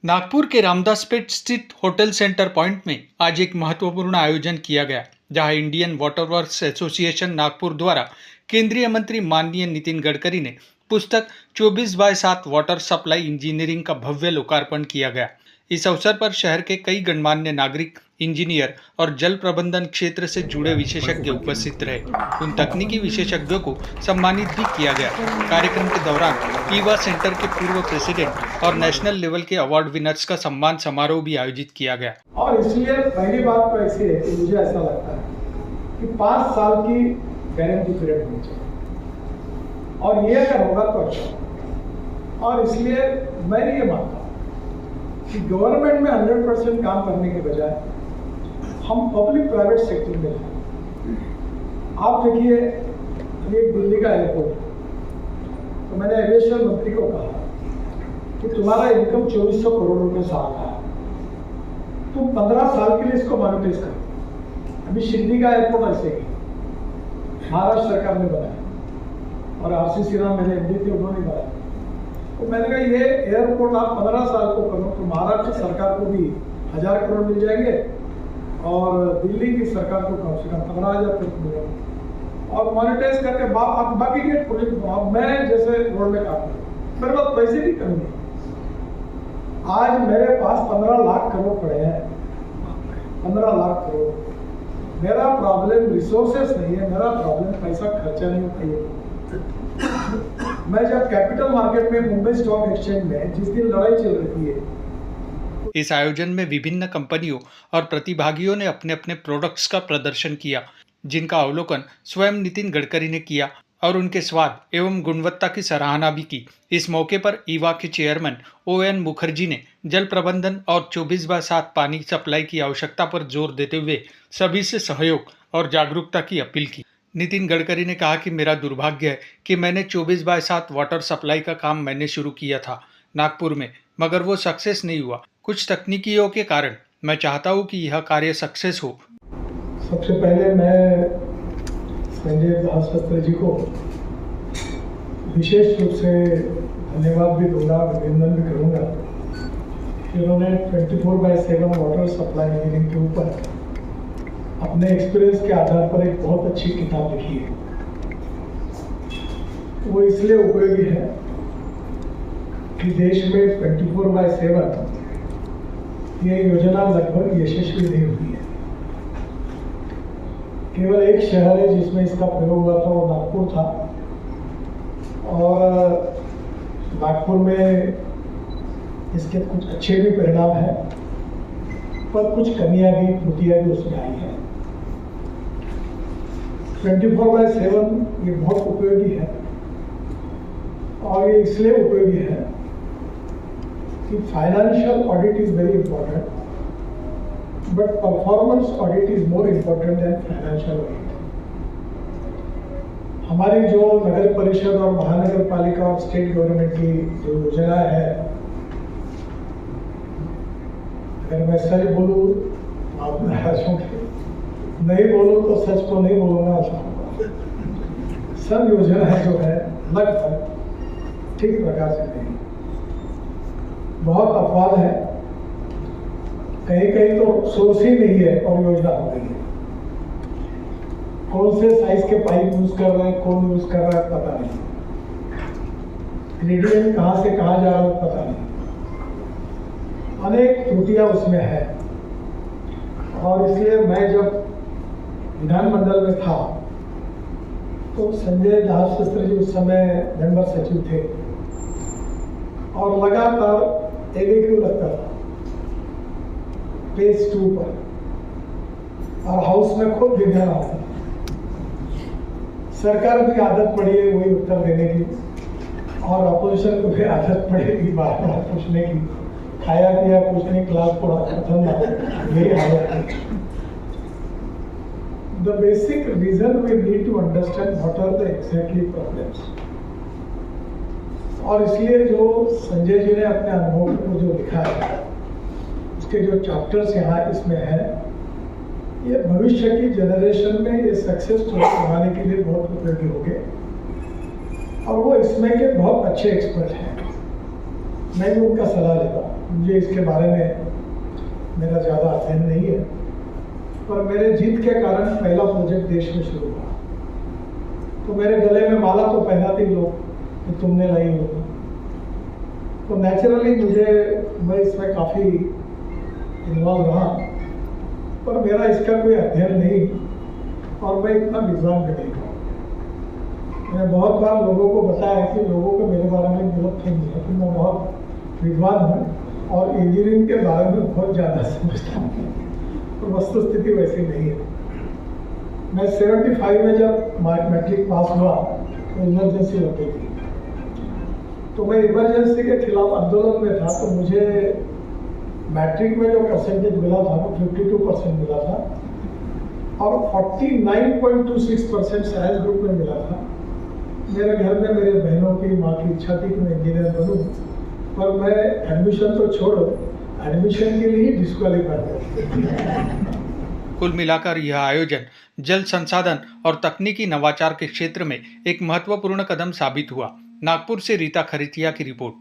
नागपुर के रामदासपेट स्थित hotel centre point में आज एक महत्वपूर्ण आयोजन किया गया, जहां Indian water works association Nagpur द्वारा केंद्रीय मंत्री माननीय नितिन गडकरी ने पुस्तक 24/7 वाटर सप्लाई इंजीनियरिंग का भव्य लोकार्पण किया गया। इस अवसर पर शहर के कई गणमान्य नागरिक, इंजीनियर और जल प्रबंधन क्षेत्र से जुड़े विशेषज्ञ उपस्थित रहे। उन तकनीकी विशेषज्ञों को सम्मानित भी किया गया। कार्यक्रम के दौरान ईवा सेंटर के पूर्व प्रेसिडेंट और नेशनल लेवल के अवार्ड विनर्स का सम्मान समारोह भी आयोजित किया गया। और इसलिए पहली बात तो ऐसी है कि मुझे ऐसा लगता है कि 5 साल की गारंटी पीरियड होनी चाहिए, और ये अगर होगा तो अच्छा। और इसलिए मैं ये मानता हूँ कि गवर्नमेंट में 100% काम करने के बजाय हम पब्लिक प्राइवेट सेक्टर में जाए। आप देखिए, एक दिल्ली का एयरपोर्ट, तो मैंने एविएशन मंत्री को कहा कि तुम्हारा इनकम 2400 करोड़ रुपए साल का है, तुम 15 साल के लिए इसको मॉनिटाइज करो। अभी शिंदी का एयरपोर्ट ऐसे ही महाराष्ट्र सरकार ने बनाया और RC सिन्हा मेरे MD थे, उन्होंने बनाया। तो मैंने कहा ये एयरपोर्ट आप 15 साल को करो तो महाराष्ट्र सरकार को भी 1000 करोड़ मिल जाएंगे और दिल्ली की सरकार को कम से कम 15,000 करोड़ मिलेगा, और मॉनिटाइज करके बाकी के प्रोजेक्ट मैं जैसे रोड में काम करूँ, मेरे पास पैसे की कमी नहीं। आज मेरे पास 15 लाख करोड़ पड़े हैं, 15 लाख करोड़। मेरा प्रॉब्लम रिसोर्सेस नहीं है, मेरा प्रॉब्लम पैसा खर्चा नहीं होता है। मैं जब कैपिटल मार्केट में मुंबई स्टॉक एक्सचेंज में जिस दिन लड़ाई चल रही है। इस आयोजन में विभिन्न कंपनियों और प्रतिभागियों ने अपने अपने प्रोडक्ट्स का प्रदर्शन किया, जिनका अवलोकन स्वयं नितिन गडकरी ने किया और उनके स्वाद एवं गुणवत्ता की सराहना भी की। इस मौके पर ईवा के चेयरमैन ON मुखर्जी ने जल प्रबंधन और 24/7 पानी सप्लाई की आवश्यकता पर जोर देते हुए सभी से सहयोग और जागरूकता की अपील की। नितिन गडकरी ने कहा कि मेरा दुर्भाग्य है कि मैंने 24/7 वाटर सप्लाई का काम मैंने शुरू किया था नागपुर में, मगर वो सक्सेस नहीं हुआ कुछ तकनीकियों के कारण। मैं चाहता हूँ कि यह कार्य सक्सेस हो। सबसे पहले मैं संजय दास शस्त्री जी को विशेष रूप से धन्यवाद भी दूंगा, अभिनंदन भी करूंगा कि उन्होंने 24/7 वाटर सप्लाई इंजीनियरिंग के ऊपर अपने एक्सपीरियंस के आधार पर एक बहुत अच्छी किताब लिखी है। वो इसलिए उपयोगी है कि देश में 24/7 ये योजना लगभग यशस्वी नहीं हुई है। केवल एक शहर है जिसमें इसका प्रयोग हुआ था, वो नागपुर था, और नागपुर में इसके कुछ अच्छे भी परिणाम हैं, पर कुछ कमियां भी, त्रुटियां भी उसमें आई हैं। 24/7 ये बहुत उपयोगी है, और ये इसलिए उपयोगी है कि financial audit is very important, but performance audit is more important than financial audit. हमारी जो नगर परिषद और महानगर पालिका और स्टेट गवर्नमेंट की जो योजना है, अगर मैं सच बोलूं आप नाराज होंगे, नहीं बोलूं तो सच को नहीं बोलूंगा। सब योजनाएं जो है लगभग ठीक प्रकार से नहीं, बहुत अपवाद है, कहीं कहीं तो सोर्स ही नहीं है और योजना हो गई है। कौन से साइज के पाइप यूज कर रहे हैं, कौन यूज कर रहा है पता नहीं, ग्रेडियंट कहां से कहां जा रहा है पता नहीं, अनेक त्रुटियां उसमें है। और इसलिए मैं जब विधानमंडल में था तो संजय दास शस्त्री जी उस समय मेंबर सचिव थे, और लगातार एग्रीक्यू लगता था पेज 2 पर, और हाउस में खूब विघ्न आता। सरकार भी आदत पड़ी है वही उत्तर देने की, और अपोजिशन को भी आदत पड़ेगी बार बार पूछने की, खाया पिया कुछ नहीं, क्लास पढ़ा खत्म ना, यही हालत है। The basic reason we need to understand what are the exactly problems, और इसलिए जो संजय जी ने अपने अनुभव को जो लिखा है, उसके जो चैप्टर्स यहाँ इसमें है, ये भविष्य की जनरेशन में ये सक्सेस स्टोरी बनाने के लिए बहुत उपयोगी होंगे, और वो इसमें के बहुत अच्छे एक्सपर्ट हैं। मैं भी उनका सलाह लेता हूँ। मुझे इसके बारे में मेरा ज़्यादा अध्ययन नहीं है, पर मेरे जीत के कारण पहला प्रोजेक्ट देश में शुरू हुआ। तो मेरे गले में माला तो पहनाते ही लोग कि तुमने लाई होगी, तो नेचुरली मैं इसमें काफ़ी इन्वॉल्व रहा, पर मेरा इसका कोई अध्ययन नहीं और मैं इतना विद्वान भी नहीं हूँ। मैंने बहुत बार लोगों को बताया कि लोगों को मेरे बारे में गलतफहमी है कि मैं बहुत विद्वान हूँ और इंजीनियरिंग के बारे में बहुत ज़्यादा समझता हूँ, तो वस्तुस्थिति वैसी नहीं है। मैं 75 में जब मैट्रिक पास हुआ तो इमरजेंसी लग गई थी, तो मैं इमरजेंसी के खिलाफ आंदोलन में था, तो मुझे मैट्रिक में जो परसेंटेज मिला था वो 52% मिला था और 49.26% साइंस ग्रुप में मिला था। मेरे घर में मेरे बहनों की माँ की इच्छा थी कि मैं इंजीनियर बनूं, पर मैं एडमिशन तो छोड़ो, एडमिशन के लिए ही डिस्क्वालीफाइड। कुल मिलाकर यह आयोजन जल संसाधन और तकनीकी नवाचार के क्षेत्र में एक महत्वपूर्ण कदम साबित हुआ। नागपुर से रीता खरीतिया की रिपोर्ट।